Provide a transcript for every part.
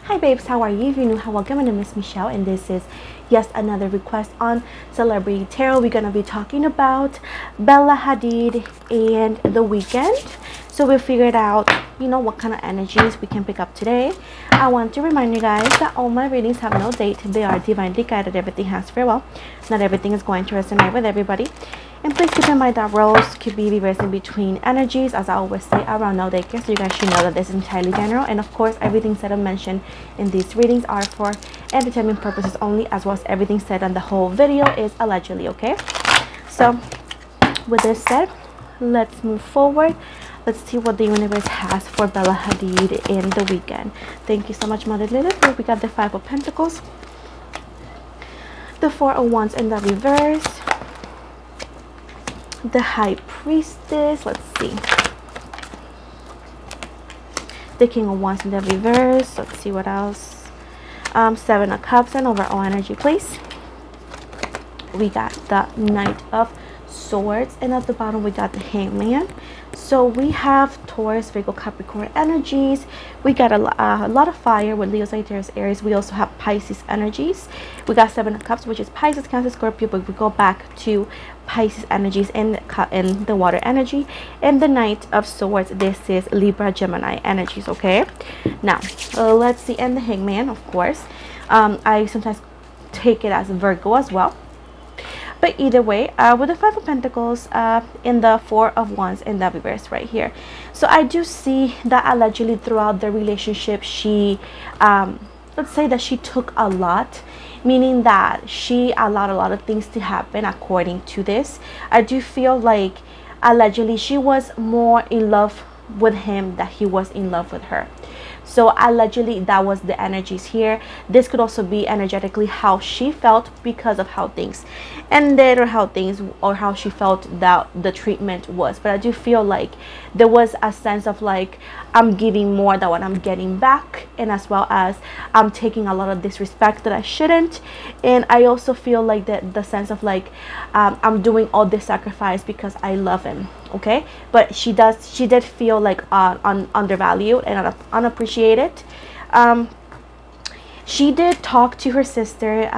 Hi babes, how are you? If you're new, welcome. My name is Michelle and this is yes another request on Celebrity Tarot. We're gonna be talking about Bella Hadid and The Weeknd. So we figured out, what kind of energies we can pick up today. I want to remind you guys that all my readings have no date. They are divinely guided. Everything has free will. Not everything is going to resonate with everybody. And please keep in mind that roles could be reversing between energies, as I always say, around no daycare, so you guys should know that this is entirely general. And of course, everything said and mentioned in these readings are for entertainment purposes only, as well as everything said on the whole video is allegedly, okay? So, with this said, let's move forward. Let's see what the universe has for Bella Hadid in The Weeknd. Thank you so much, Mother Lilith. We got the Five of Pentacles, the Four of Wands in the reverse, the High Priestess, let's see, the King of Wands in the reverse, let's see what else, Seven of Cups, and overall energy, please. We got the Knight of Swords, and at the bottom we got the Hangman. So we have Taurus, Virgo, Capricorn energies. We got a lot of fire with Leo, Sagittarius, Aries. We also have Pisces energies. We got Seven of Cups, which is Pisces, Cancer, Scorpio, but we go back to Pisces energies in the water energy. And the Knight of Swords, this is Libra, Gemini energies, okay? Now, let's see, and the Hangman, of course. I sometimes take it as Virgo as well. But either way, with the Five of Pentacles in the Four of Wands in the reverse right here. So I do see that allegedly throughout the relationship, she, let's say that she took a lot, meaning that she allowed a lot of things to happen according to this. I do feel like allegedly she was more in love with him than he was in love with her. So allegedly that was the energies here. This could also be energetically how she felt because of how things ended, or how she felt that the treatment was. But I do feel like there was a sense of like, I'm giving more than what I'm getting back, and as well as I'm taking a lot of disrespect that I shouldn't. And I also feel like that the sense of like, I'm doing all this sacrifice because I love him, okay? But she did feel like undervalued and unappreciated. She did talk to her sister,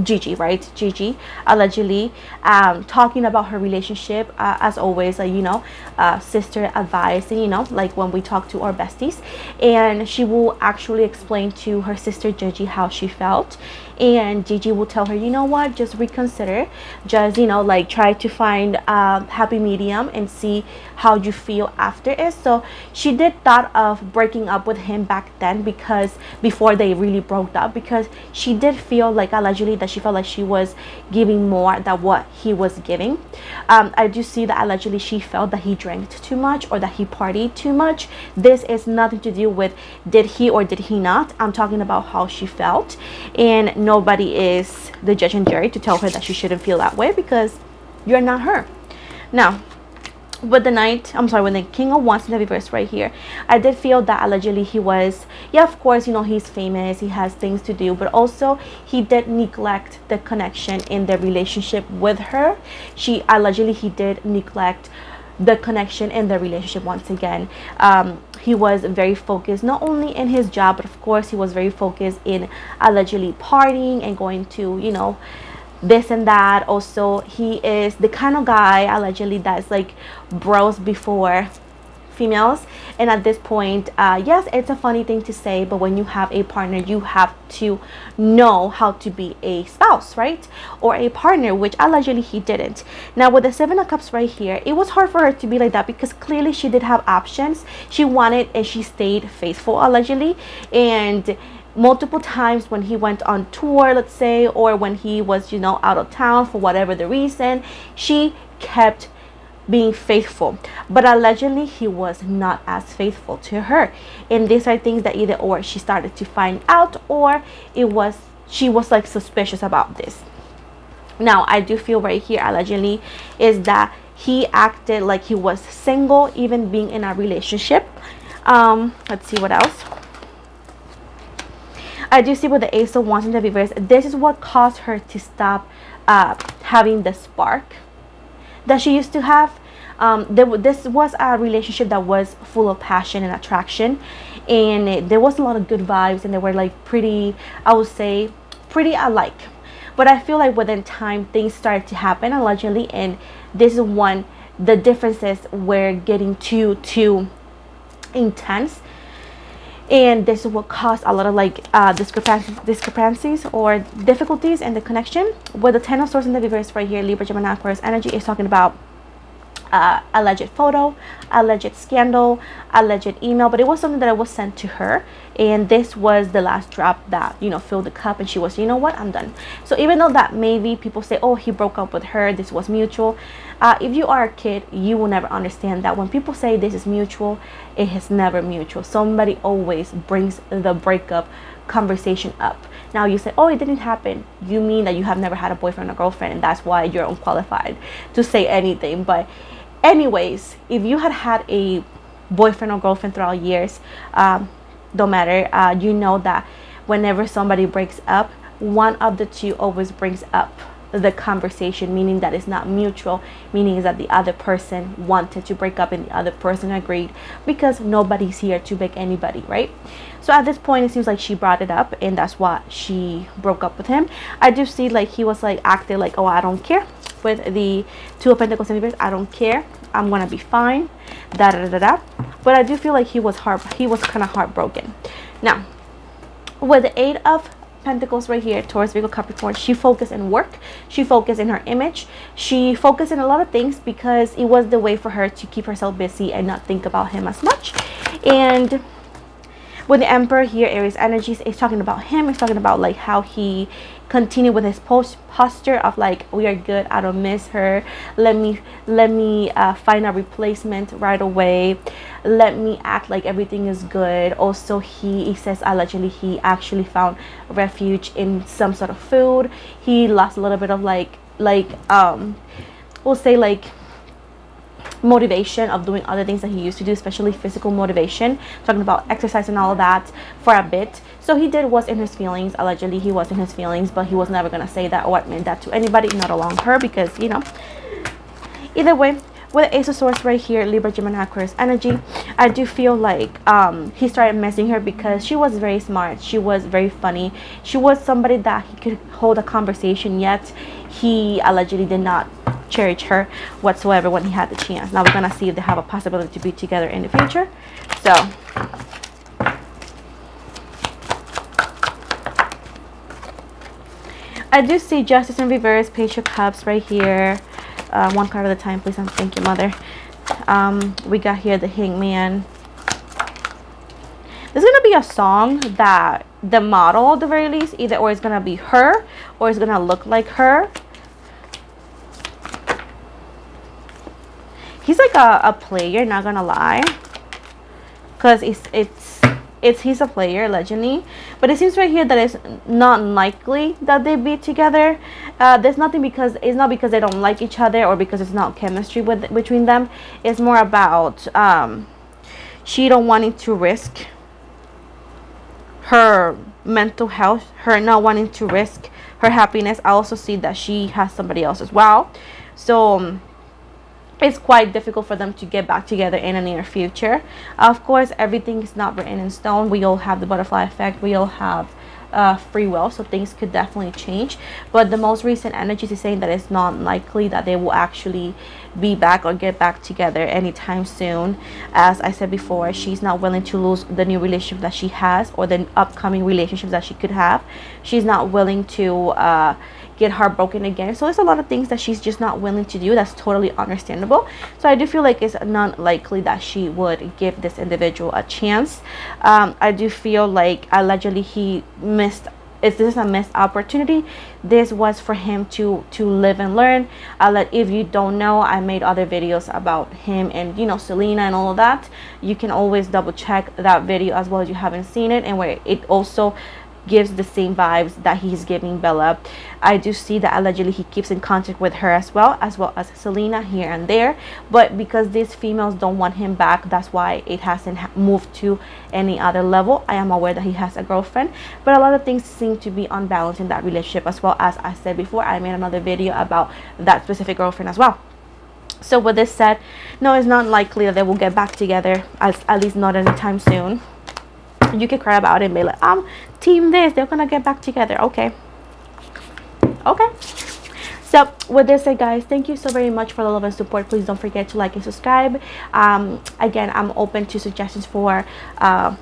Gigi, right? Gigi, allegedly, talking about her relationship, as always, sister advice, and like when we talk to our besties, and she will actually explain to her sister Gigi how she felt, and Gigi will tell her, you know what, just reconsider, just like try to find a happy medium and see how you feel after it. So she did thought of breaking up with him back then, because before they really broke up, because she did feel like allegedly that she felt like she was giving more than what he was giving. I do see that allegedly she felt that he drank too much or that he partied too much. This is nothing to do with did he or did he not. I'm talking about how she felt, and nobody is the judge and jury to tell her that she shouldn't feel that way, because you're not her. Now, with the King of Wands in the reverse right here, I did feel that allegedly he was, of course, he's famous, he has things to do, but also he did neglect the connection in the relationship with her. He did neglect the connection in the relationship once again. He was very focused not only in his job, but of course he was very focused in allegedly partying and going to, this and that. Also, he is the kind of guy allegedly that's like bros before females, and at this point, yes, it's a funny thing to say, but when you have a partner, you have to know how to be a spouse, right, or a partner, which allegedly he didn't. Now with the Seven of Cups right here, it was hard for her to be like that, because clearly she did have options. She wanted and she stayed faithful allegedly, and multiple times when he went on tour, let's say, or when he was out of town for whatever the reason, she kept being faithful, but allegedly he was not as faithful to her. And these are things that either or she started to find out, or she was like suspicious about this. Now I do feel right here allegedly is that he acted like he was single, even being in a relationship. Let's see what else. I do see with the Ace of Wands in the reverse, this is what caused her to stop having the spark that she used to have. This was a relationship that was full of passion and attraction, and there was a lot of good vibes, and they were like pretty, I would say, pretty alike. But I feel like within time things started to happen allegedly, and this is when the differences were getting too intense, and this is what caused a lot of like discrepancies or difficulties in the connection. With the 10 of swords in the reverse right here, Libra, Gemini, Aquarius energy is talking about alleged photo, alleged scandal, alleged email, but it was something that was sent to her, and this was the last drop that, you know, filled the cup, and she was, you know what, I'm done. So even though that maybe people say, oh, he broke up with her, this was mutual, if you are a kid, you will never understand that when people say this is mutual, it is never mutual. Somebody always brings the breakup conversation up. Now you say, oh, it didn't happen. You mean that you have never had a boyfriend or girlfriend, and that's why you're unqualified to say anything. But anyways, if you had a boyfriend or girlfriend throughout years, don't matter, you know that whenever somebody breaks up, one of the two always brings up the conversation, meaning that it's not mutual, meaning is that the other person wanted to break up and the other person agreed, because nobody's here to beg anybody, right? So at this point, it seems like she brought it up, and that's why she broke up with him. I do see like he was like acting like, oh, I don't care. With the Two of Pentacles in reverse, I don't care, I'm gonna be fine, da da da da. But I do feel like he was kind of heartbroken. Now, with the Eight of Pentacles right here, Taurus, Virgo, Capricorn, she focused in work, she focused in her image, she focused in a lot of things because it was the way for her to keep herself busy and not think about him as much. And with the Emperor here, Aries energies, it's talking about him, it's talking about like how he continued with his posture of like, we are good, I don't miss her, let me find a replacement right away, let me act like everything is good. Also, he says allegedly he actually found refuge in some sort of food. He lost a little bit of we'll say like motivation of doing other things that he used to do, especially physical motivation, talking about exercise and all of that for a bit. So he was in his feelings, allegedly he was in his feelings, but he was never going to say that or admit that to anybody, not along her, because, you know, either way. With Ace of Swords right here, Libra, Gemini, Aquarius energy, I do feel like he started messing her because she was very smart, she was very funny, she was somebody that he could hold a conversation, yet he allegedly did not cherish her whatsoever when he had the chance. Now we're gonna see if they have a possibility to be together in the future. So I do see Justice in reverse, Page of Cups right here. One card at a time, please, and thank you, Mother. We got here the Hangman. There's gonna be a song that the model, at the very least, either or it's gonna be her or it's gonna look like her. He's like a player, not gonna lie, because he's a player allegedly, but it seems right here that it's not likely that they be together. There's nothing, because it's not because they don't like each other or because it's not chemistry between them. It's more about she don't wanting to risk her mental health, her not wanting to risk her happiness. I also see that she has somebody else as well, so it's quite difficult for them to get back together in the near future. Of course, everything is not written in stone. We all have the butterfly effect. We all have free will, so things could definitely change. But the most recent energies is saying that it's not likely that they will actually be back or get back together anytime soon. As I said before, she's not willing to lose the new relationship that she has or the upcoming relationships that she could have. She's not willing to get heartbroken again. So there's a lot of things that she's just not willing to do. That's totally understandable. So I do feel like it's not likely that she would give this individual a chance. I do feel like allegedly he missed. Is this a missed opportunity? This was for him to live and learn. If you don't know, I made other videos about him and, you know, Selena and all of that. You can always double check that video as well if you haven't seen it, and where it also gives the same vibes that he's giving Bella. I do see that allegedly he keeps in contact with her as well as Selena here and there, but because these females don't want him back, that's why it hasn't moved to any other level. I am aware that he has a girlfriend, but a lot of things seem to be unbalanced in that relationship as well. As I said before, I made another video about that specific girlfriend as well. So with this said, no, it's not likely that they will get back together, at least not anytime soon. You can cry about it and be like, team this, they're gonna get back together. Okay. Okay. So with this said, guys, thank you so very much for the love and support. Please don't forget to like and subscribe. Again, I'm open to suggestions for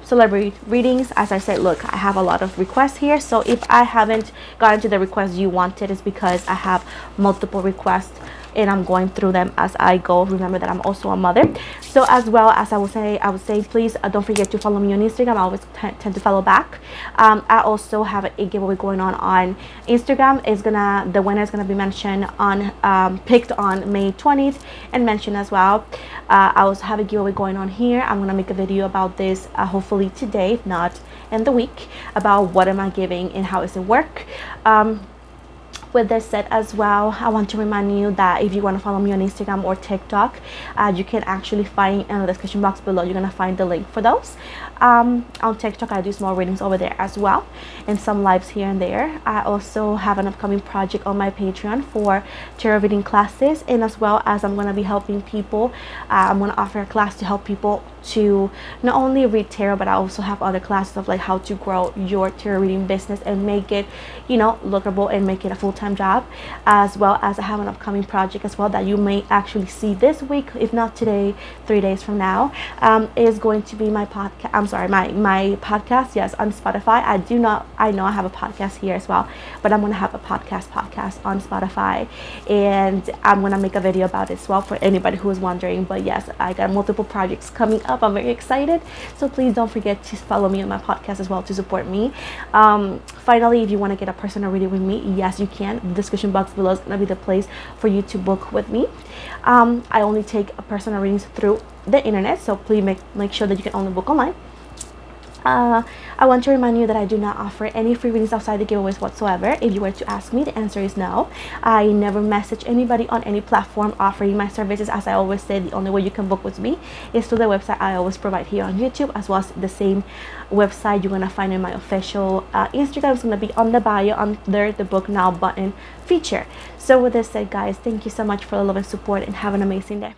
celebrity readings. As I said, look, I have a lot of requests here, so if I haven't gotten to the requests you wanted, it's because I have multiple requests and I'm going through them as I go. Remember that I'm also a mother. So as well as I would say, please don't forget to follow me on Instagram. I always tend to follow back. I also have a giveaway going on Instagram. The winner is gonna be mentioned on picked on May 20th and mentioned as well. I also have a giveaway going on here. I'm gonna make a video about this hopefully today, if not in the week, about what am I giving and how does it work. With this said as well, I want to remind you that if you want to follow me on Instagram or TikTok, you can actually find in the description box below, you're going to find the link for those. On TikTok, I do small readings over there as well, and some lives here and there. I also have an upcoming project on my Patreon for tarot reading classes, and as well as I'm going to be helping people. I'm going to offer a class to help people to not only read tarot, but I also have other classes of like how to grow your tarot reading business and make it, lookable and make it a full-time job. As well as I have an upcoming project as well that you may actually see this week, if not today, 3 days from now, is going to be my podcast. My podcast, yes, on Spotify. I know I have a podcast here as well, but I'm gonna have a podcast on Spotify, and I'm gonna make a video about it as well for anybody who is wondering. But yes, I got multiple projects coming up. I'm very excited, so please don't forget to follow me on my podcast as well to support me. Finally, if you want to get a personal reading with me, yes, you can. The description box below is gonna be the place for you to book with me. I only take personal readings through the internet, so please make sure that you can only book online. I want to remind you that I do not offer any free readings outside the giveaways whatsoever. If you were to ask me, the answer is no. I never message anybody on any platform offering my services. As I always say, the only way you can book with me is through the website I always provide here on YouTube, as well as the same website you're going to find in my official Instagram. It's going to be on the bio under the book now button feature. So with this said, guys, thank you so much for the love and support, and have an amazing day.